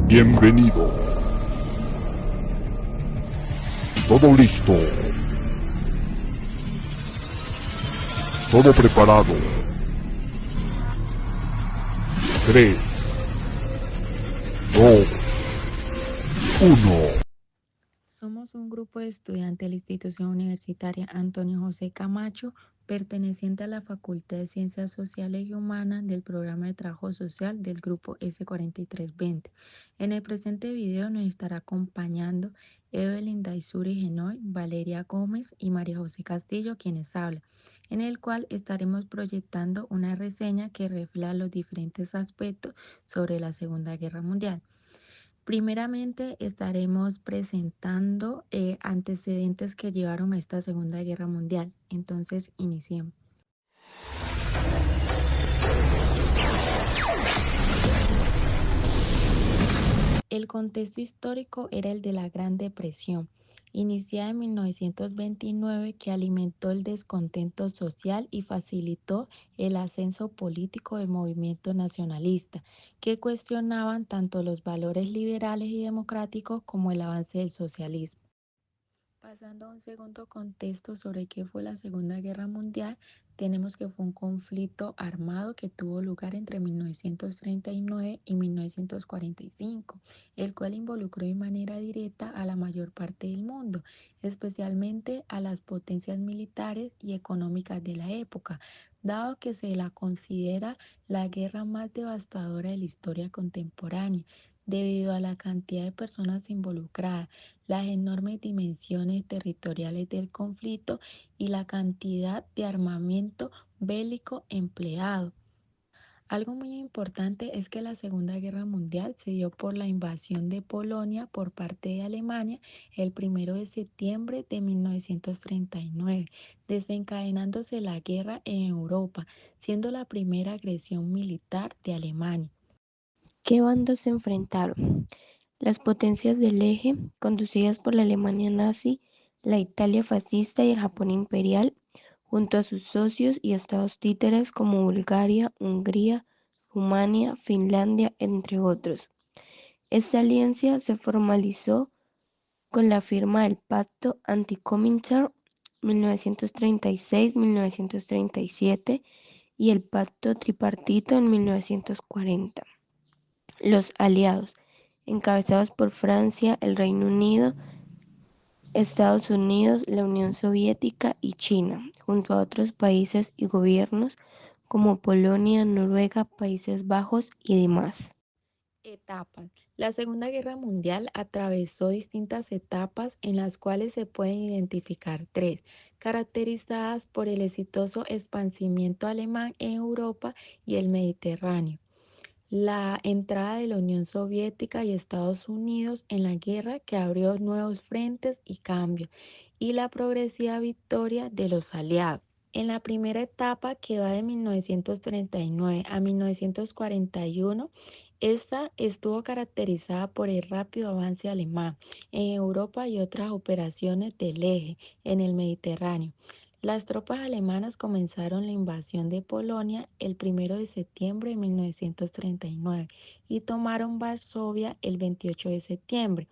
Bienvenido. Todo listo. Todo preparado. 3, 2, 1. Somos un grupo de estudiantes de la institución universitaria Antonio José Camacho, perteneciente a la Facultad de Ciencias Sociales y Humanas del Programa de Trabajo Social del Grupo S4320. En el presente video nos estará acompañando Evelyn Daisuri Genoy, Valeria Gómez y María José Castillo, quienes hablan, en el cual estaremos proyectando una reseña que refleja los diferentes aspectos sobre la Segunda Guerra Mundial. Primeramente estaremos presentando antecedentes que llevaron a esta Segunda Guerra Mundial. Entonces, iniciemos. El contexto histórico era el de la Gran Depresión, iniciada en 1929, que alimentó el descontento social y facilitó el ascenso político de movimientos nacionalistas, que cuestionaban tanto los valores liberales y democráticos como el avance del socialismo. Pasando a un segundo contexto sobre qué fue la Segunda Guerra Mundial, tenemos que fue un conflicto armado que tuvo lugar entre 1939 y 1945, el cual involucró de manera directa a la mayor parte del mundo, especialmente a las potencias militares y económicas de la época, dado que se la considera la guerra más devastadora de la historia contemporánea, debido a la cantidad de personas involucradas, las enormes dimensiones territoriales del conflicto y la cantidad de armamento bélico empleado. Algo muy importante es que la Segunda Guerra Mundial se dio por la invasión de Polonia por parte de Alemania el 1 de septiembre de 1939, desencadenándose la guerra en Europa, siendo la primera agresión militar de Alemania. ¿Qué bandos se enfrentaron? Las potencias del eje, conducidas por la Alemania nazi, la Italia fascista y el Japón imperial, junto a sus socios y estados títeres como Bulgaria, Hungría, Rumania, Finlandia, entre otros. Esta alianza se formalizó con la firma del Pacto Anti-Comintern 1936-1937 y el Pacto Tripartito en 1940. Los aliados, encabezados por Francia, el Reino Unido, Estados Unidos, la Unión Soviética y China, junto a otros países y gobiernos como Polonia, Noruega, Países Bajos y demás. Etapas. La Segunda Guerra Mundial atravesó distintas etapas en las cuales se pueden identificar tres, caracterizadas por el exitoso expansimiento alemán en Europa y el Mediterráneo, la entrada de la Unión Soviética y Estados Unidos en la guerra, que abrió nuevos frentes y cambios, y la progresiva victoria de los aliados. En la primera etapa, que va de 1939 a 1941, esta estuvo caracterizada por el rápido avance alemán en Europa y otras operaciones del eje en el Mediterráneo. Las tropas alemanas comenzaron la invasión de Polonia el 1 de septiembre de 1939 y tomaron Varsovia el 28 de septiembre.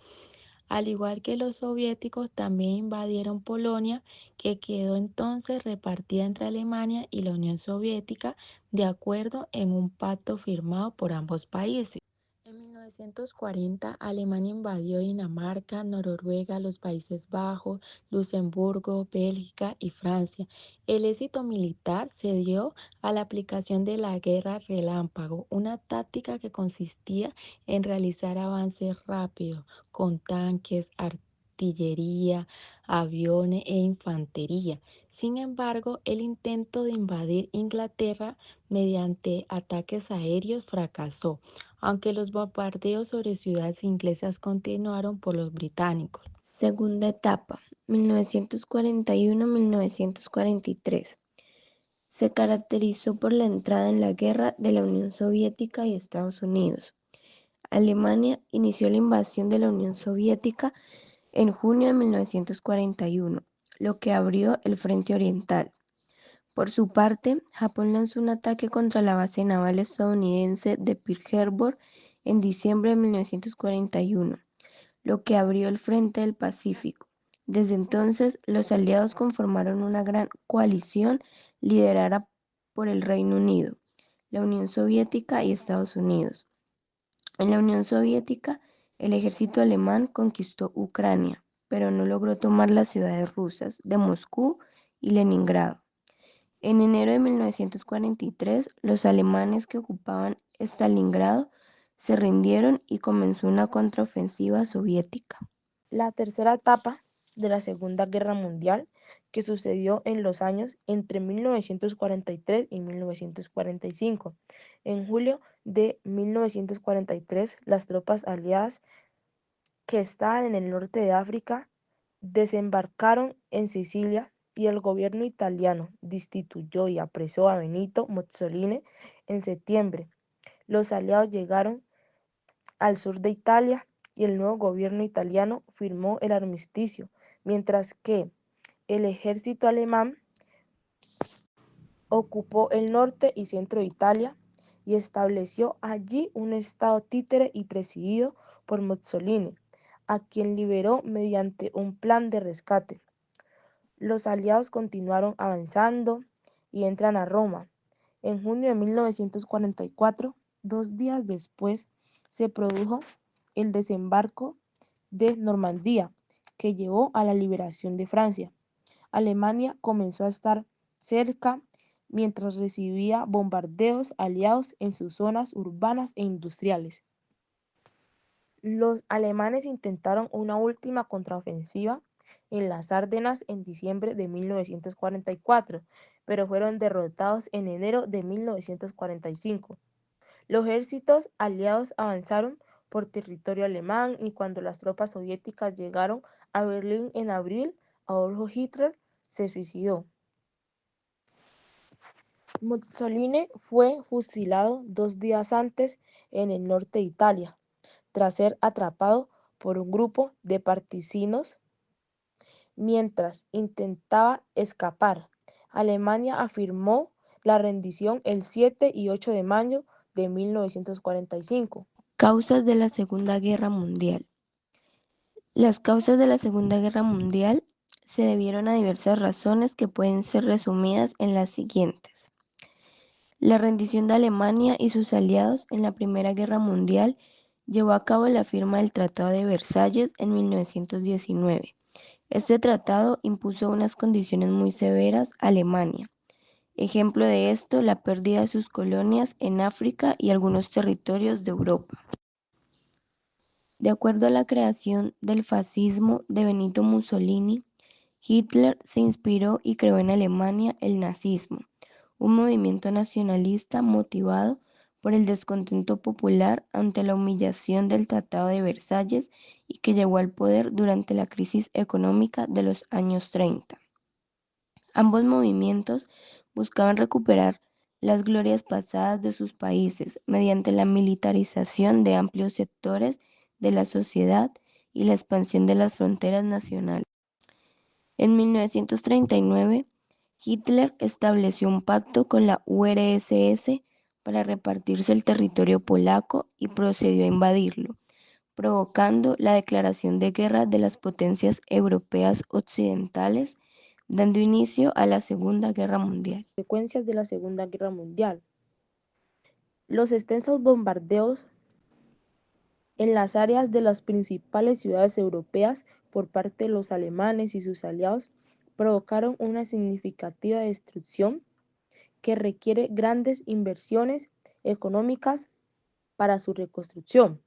Al igual que los soviéticos, también invadieron Polonia, que quedó entonces repartida entre Alemania y la Unión Soviética, de acuerdo en un pacto firmado por ambos países. En 1940, Alemania invadió Dinamarca, Noruega, los Países Bajos, Luxemburgo, Bélgica y Francia. El éxito militar se dio a la aplicación de la guerra relámpago, una táctica que consistía en realizar avances rápidos con tanques, artillería, aviones e infantería. Sin embargo, el intento de invadir Inglaterra mediante ataques aéreos fracasó, aunque los bombardeos sobre ciudades inglesas continuaron por los británicos. Segunda etapa, 1941-1943. Se caracterizó por la entrada en la guerra de la Unión Soviética y Estados Unidos. Alemania inició la invasión de la Unión Soviética en junio de 1941, lo que abrió el Frente Oriental. Por su parte, Japón lanzó un ataque contra la base naval estadounidense de Pearl Harbor en diciembre de 1941, lo que abrió el Frente del Pacífico. Desde entonces, los aliados conformaron una gran coalición liderada por el Reino Unido, la Unión Soviética y Estados Unidos. En la Unión Soviética, el ejército alemán conquistó Ucrania, pero no logró tomar las ciudades rusas de Moscú y Leningrado. En enero de 1943, los alemanes que ocupaban Stalingrado se rindieron y comenzó una contraofensiva soviética. La tercera etapa de la Segunda Guerra Mundial, que sucedió en los años entre 1943 y 1945. En julio de 1943, las tropas aliadas que estaban en el norte de África desembarcaron en Sicilia y el gobierno italiano destituyó y apresó a Benito Mussolini en septiembre. Los aliados llegaron al sur de Italia y el nuevo gobierno italiano firmó el armisticio, mientras que el ejército alemán ocupó el norte y centro de Italia y estableció allí un estado títere y presidido por Mussolini, a quien liberó mediante un plan de rescate. Los aliados continuaron avanzando y entran a Roma. En junio de 1944, 2 días después, se produjo el desembarco de Normandía, que llevó a la liberación de Francia. Alemania comenzó a estar cerca mientras recibía bombardeos aliados en sus zonas urbanas e industriales. Los alemanes intentaron una última contraofensiva en las Ardenas en diciembre de 1944, pero fueron derrotados en enero de 1945. Los ejércitos aliados avanzaron por territorio alemán y cuando las tropas soviéticas llegaron a Berlín en abril, Adolf Hitler se suicidó. Mussolini fue fusilado 2 días antes en el norte de Italia, tras ser atrapado por un grupo de partisanos mientras intentaba escapar. Alemania afirmó la rendición el 7 y 8 de mayo de 1945. Causas de la Segunda Guerra Mundial. Las causas de la Segunda Guerra Mundial se debieron a diversas razones que pueden ser resumidas en las siguientes. La rendición de Alemania y sus aliados en la Primera Guerra Mundial llevó a cabo la firma del Tratado de Versalles en 1919. Este tratado impuso unas condiciones muy severas a Alemania. Ejemplo de esto, la pérdida de sus colonias en África y algunos territorios de Europa. De acuerdo a la creación del fascismo de Benito Mussolini, Hitler se inspiró y creó en Alemania el nazismo, un movimiento nacionalista motivado por el descontento popular ante la humillación del Tratado de Versalles y que llegó al poder durante la crisis económica de los años 30. Ambos movimientos buscaban recuperar las glorias pasadas de sus países mediante la militarización de amplios sectores de la sociedad y la expansión de las fronteras nacionales. En 1939, Hitler estableció un pacto con la URSS para repartirse el territorio polaco y procedió a invadirlo, provocando la declaración de guerra de las potencias europeas occidentales, dando inicio a la Segunda Guerra Mundial. Consecuencias de la Segunda Guerra Mundial. Los extensos bombardeos en las áreas de las principales ciudades europeas por parte de los alemanes y sus aliados provocaron una significativa destrucción que requiere grandes inversiones económicas para su reconstrucción.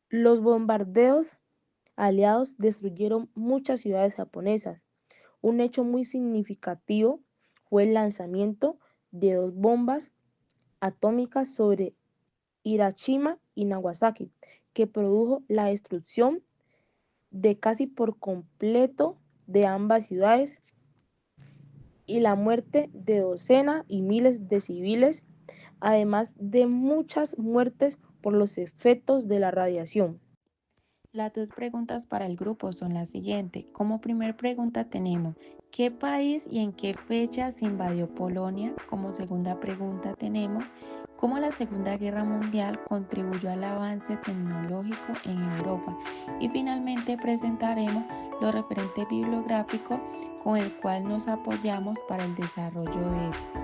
Los bombardeos aliados destruyeron muchas ciudades japonesas. Un hecho muy significativo fue el lanzamiento de 2 bombas atómicas sobre Hiroshima y Nagasaki, que produjo la destrucción de casi por completo de ambas ciudades y la muerte de docenas y miles de civiles, además de muchas muertes por los efectos de la radiación. Las 2 preguntas para el grupo son las siguientes. Como primer pregunta tenemos, ¿qué país y en qué fecha se invadió Polonia? Como segunda pregunta tenemos, cómo la Segunda Guerra Mundial contribuyó al avance tecnológico en Europa y finalmente presentaremos los referentes bibliográficos con el cual nos apoyamos para el desarrollo de esto.